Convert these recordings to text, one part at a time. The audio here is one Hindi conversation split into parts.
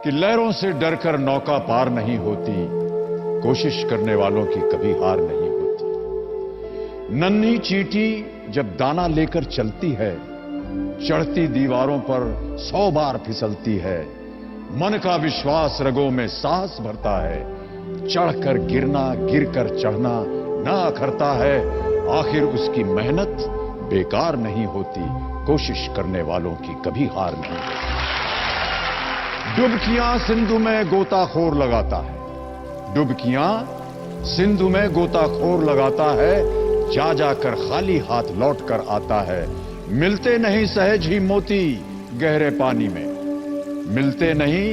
कि लहरों से डरकर नौका पार नहीं होती, कोशिश करने वालों की कभी हार नहीं होती। नन्ही चींटी जब दाना लेकर चलती है, चढ़ती दीवारों पर 100 बार फिसलती है। मन का विश्वास रगों में साहस भरता है, चढ़कर गिरना गिरकर चढ़ना ना अखरता है। आखिर उसकी मेहनत बेकार नहीं होती, कोशिश करने वालों की कभी हार नहीं होती। डुबकियां सिंधु में गोताखोर लगाता है, डुबकियां सिंधु में गोताखोर लगाता है। जा जाकर खाली हाथ लौट कर आता है। मिलते नहीं सहज ही मोती गहरे पानी में, मिलते नहीं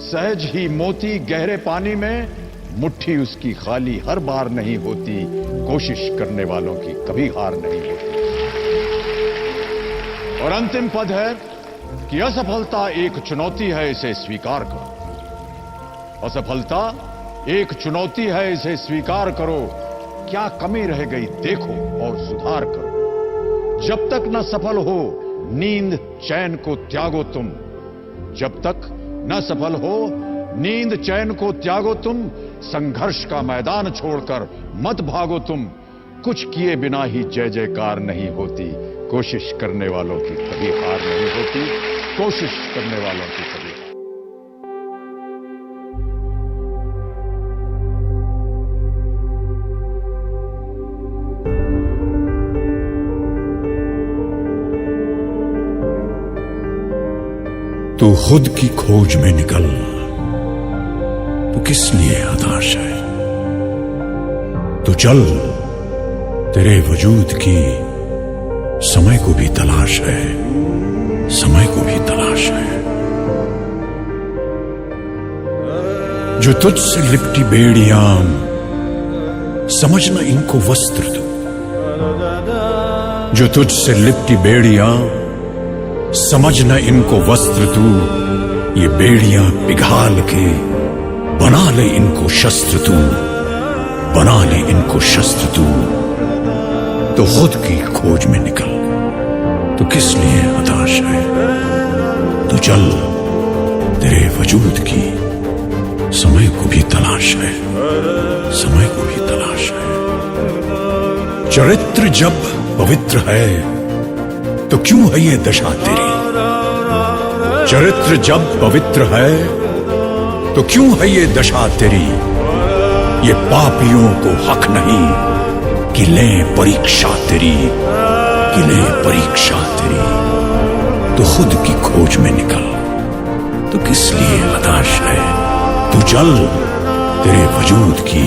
सहज ही मोती गहरे पानी में। मुट्ठी उसकी खाली हर बार नहीं होती, कोशिश करने वालों की कभी हार नहीं होती। और अंतिम पद है कि असफलता एक चुनौती है, इसे स्वीकार करो। असफलता एक चुनौती है, इसे स्वीकार करो। क्या कमी रह गई देखो और सुधार करो। जब तक न सफल हो नींद चैन को त्यागो तुम, जब तक न सफल हो नींद चैन को त्यागो तुम। संघर्ष का मैदान छोड़कर मत भागो तुम। कुछ किए बिना ही जय जयकार नहीं होती, कोशिश करने वालों की कभी हार नहीं होती, कोशिश करने वालों की कभी। तू खुद की खोज में निकल, तू किस लिए हताश है। तू चल, तेरे वजूद की समय को भी तलाश है, समय को भी तलाश है। जो तुझसे लिपटी बेड़ियां, समझना इनको वस्त्र तू। जो तुझसे लिपटी बेड़ियां, समझना इनको वस्त्र तू। ये बेड़ियां पिघाल के बना ले इनको शस्त्र तू, बना ले इनको शस्त्र तू। तो खुद की खोज में निकल, तो किस लिए हताश है। तो चल, तेरे वजूद की समय को भी तलाश है, समय को भी तलाश है। चरित्र जब पवित्र है तो क्यों है ये दशा तेरी। चरित्र जब पवित्र है तो क्यों है ये दशा तेरी। ये पापियों को हक नहीं कि ले परीक्षा तेरी, कि ले परीक्षा तेरी। तो खुद की खोज में निकल, तो किस लिए हताश है। तू चल, तेरे वजूद की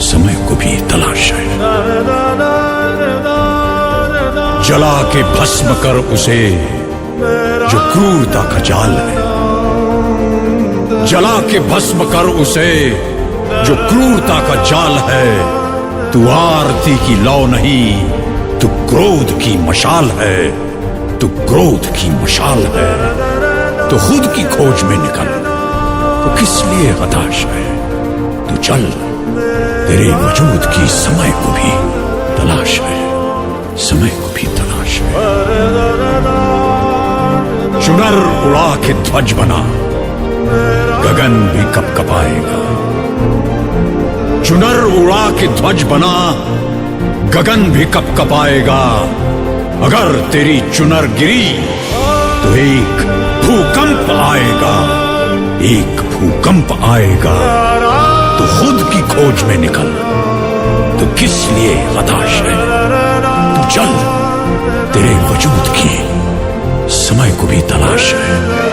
समय को भी तलाश है। जला के भस्म कर उसे जो क्रूरता का जाल है। जला के भस्म कर उसे जो क्रूरता का जाल है। तू आरती की लौ नहीं, तू क्रोध की मशाल है, तू क्रोध की मशाल है। तो खुद की खोज में निकल, तो किस लिए हताश है। तू चल, तेरे वजूद की समय को भी तलाश है, समय को भी तलाश है। चुनर उड़ा के ध्वज बना, गगन भी कपकपाएगा। चुनर उड़ा के ध्वज बना, गगन भी कपकपाएगा। अगर तेरी चुनर गिरी तो एक भूकंप आएगा, एक भूकंप आएगा। तो खुद की खोज में निकल, तो किस लिए हताश है। तू चल, तेरे वजूद की समय को भी तलाश है।